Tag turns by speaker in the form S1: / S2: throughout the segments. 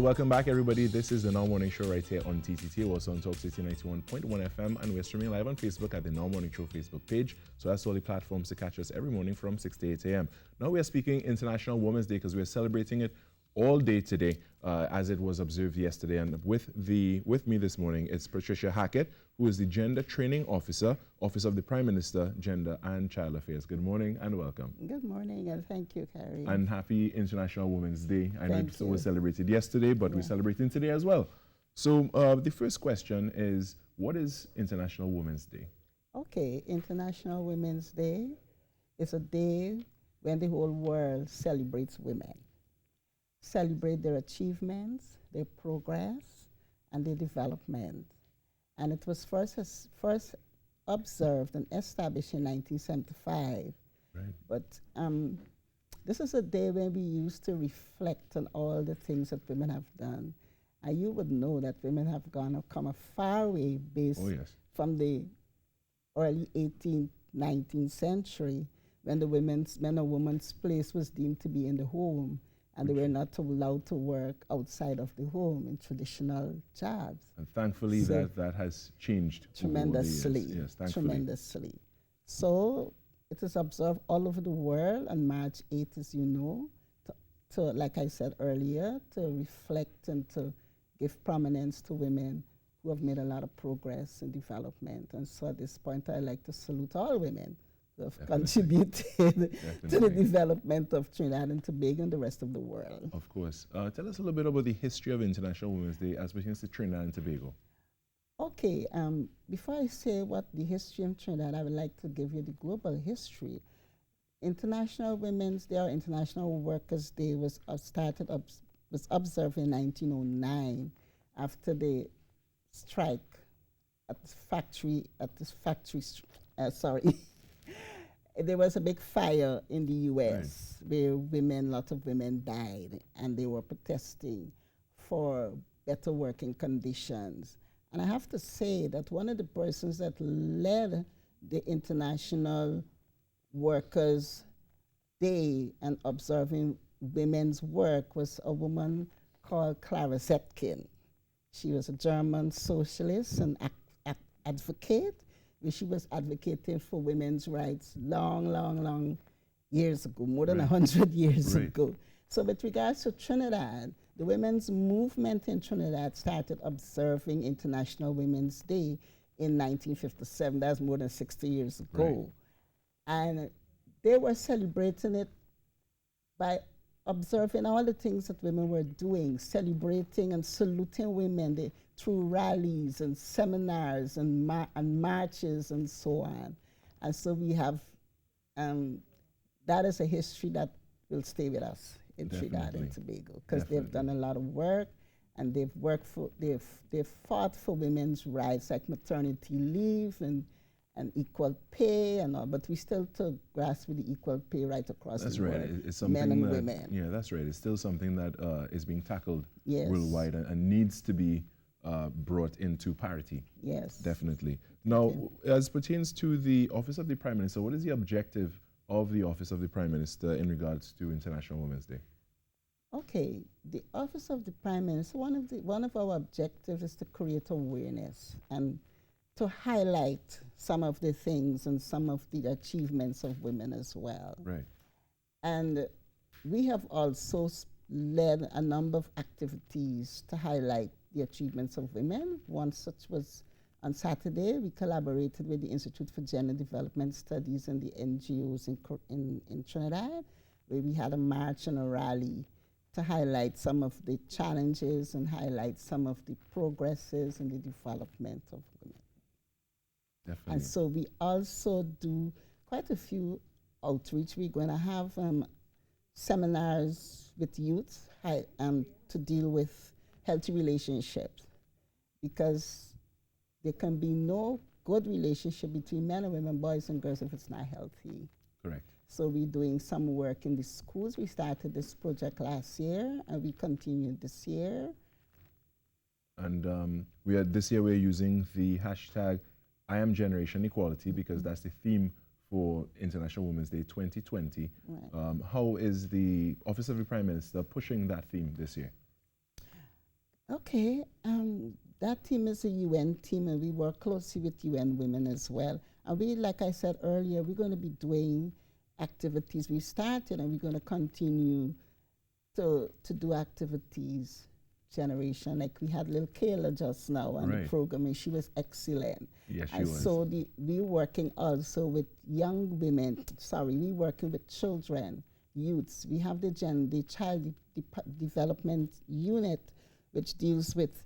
S1: Welcome back, everybody. This is the Now Morning Show right here on TTT, also on Talk City 91.1 FM, and we're streaming live on Facebook at the Now Morning Show Facebook page. So that's all the platforms to catch us every morning from 6 to 8 a.m. Now we are speaking International Women's Day because we're celebrating it all day today, as it was observed yesterday. And with me this morning is Patricia Hackett, who is the Gender Training Officer, Office of the Prime Minister, Gender and Child Affairs. Good morning and welcome.
S2: Good morning and thank you, Carrie.
S1: And happy International Women's Day. I know it was celebrated yesterday, but we're celebrating today as well. So the first question is, what is International Women's Day?
S2: Okay, International Women's Day is a day when the whole world celebrates women. Celebrate their achievements, their progress, and their development. And it was first observed and established in 1975.
S1: Right.
S2: But this is a day when we used to reflect on all the things that women have done. And you would know that women have come a far way based from the early 18th, 19th century, when the men and women's place was deemed to be in the home, and they were not allowed to work outside of the home in traditional jobs.
S1: And thankfully that has changed
S2: tremendously.
S1: Yes, thankfully.
S2: Tremendously. So it is observed all over the world on March 8th, as you know, to, like I said earlier, to reflect and to give prominence to women who have made a lot of progress and development. And so at this point, I'd like to salute all women who have contributed to the development of Trinidad and Tobago and the rest of the world.
S1: Of course. Tell us a little bit about the history of International Women's Day as pertains to Trinidad and Tobago.
S2: Okay, before I say what the history of Trinidad, I would like to give you the global history. International Women's Day or International Workers' Day was observed in 1909 after the strike at this factory, there was a big fire in the U.S. where a lot of women died, and they were protesting for better working conditions. And I have to say that one of the persons that led the International Workers' Day and observing women's work was a woman called Clara Zetkin. She was a German socialist and advocate. She was advocating for women's rights long years ago, more than 100 years ago. So with regards to Trinidad, the women's movement in Trinidad started observing International Women's Day in 1957. That's more than 60 years ago. And they were celebrating it by observing all the things that women were doing, celebrating and saluting women through rallies and seminars and marches and so on. And so we have, that is a history that will stay with us in Trinidad and Tobago, because they've done a lot of work, and they've fought for women's rights like maternity leave and equal pay and all, but we still to grasp with the equal pay right across the world.
S1: That's right. It's something
S2: men and women.
S1: Yeah, that's right. It's still something that is being tackled worldwide and needs to be brought into parity.
S2: Yes.
S1: Definitely. Now, as pertains to the Office of the Prime Minister, what is the objective of the Office of the Prime Minister in regards to International Women's Day?
S2: Okay, the Office of the Prime Minister, one of our objectives is to create awareness and to highlight some of the things and some of the achievements of women as well.
S1: Right.
S2: And we have also led a number of activities to highlight the achievements of women. One such was on Saturday. We collaborated with the Institute for Gender Development Studies and the NGOs in Trinidad, where we had a march and a rally to highlight some of the challenges and highlight some of the progresses in the development of women.
S1: Definitely.
S2: And so we also do quite a few outreach. We're going to have seminars with youth to deal with healthy relationships, because there can be no good relationship between men and women, boys and girls, if it's not healthy.
S1: Correct.
S2: So we're doing some work in the schools. We started this project last year, and we continued this year.
S1: And this year we're using the hashtag I Am Generation Equality, because that's the theme for International Women's Day 2020.
S2: Right.
S1: How is the Office of the Prime Minister pushing that theme this year?
S2: Okay, that team is a UN team, and we work closely with UN Women as well. And we, like I said earlier, we're going to be doing activities we started, and we're going to continue to do activities generation. Like we had little Kayla just now on the program, and she was excellent.
S1: Yes, she
S2: and
S1: was.
S2: So we're working also with young women. Sorry, we're working with children, youths. We have the child development unit, which deals with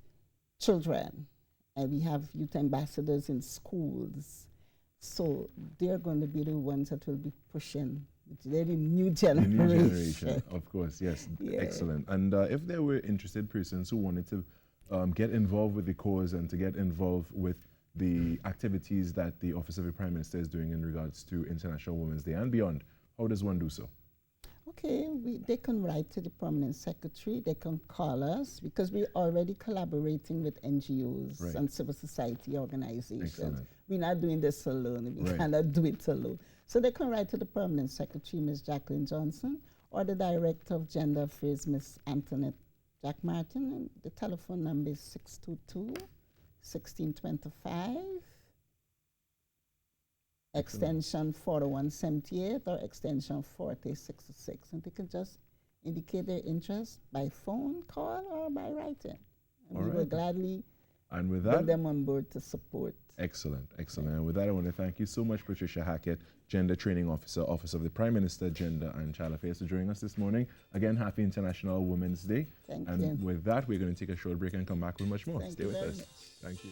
S2: children, and we have youth ambassadors in schools. So they're going to be the ones that will be pushing the new generation.
S1: The new generation, of course, yes. Yeah. Excellent. And if there were interested persons who wanted to get involved with the cause and to get involved with the activities that the Office of the Prime Minister is doing in regards to International Women's Day and beyond, how does one do so?
S2: Okay, they can write to the Permanent Secretary, they can call us, because we're already collaborating with NGOs and civil society organizations.
S1: Excellent.
S2: We're not doing this alone, we cannot do it alone. So they can write to the Permanent Secretary, Ms. Jacqueline Johnson, or the Director of Gender Affairs, Ms. Antoinette Jack Martin, and the telephone number is 622-1625. Extension 4178 or extension 4066. And they can just indicate their interest by phone call or by writing. And we will gladly bring them on board to support.
S1: Excellent, excellent. And with that, I want to thank you so much, Patricia Hackett, Gender Training Officer, Office of the Prime Minister, Gender and Child Affairs, for joining us this morning. Again, happy International Women's Day.
S2: Thank you.
S1: And with that, we're going to take a short break and come back with much more. Stay with us.
S2: Much.
S1: Thank you.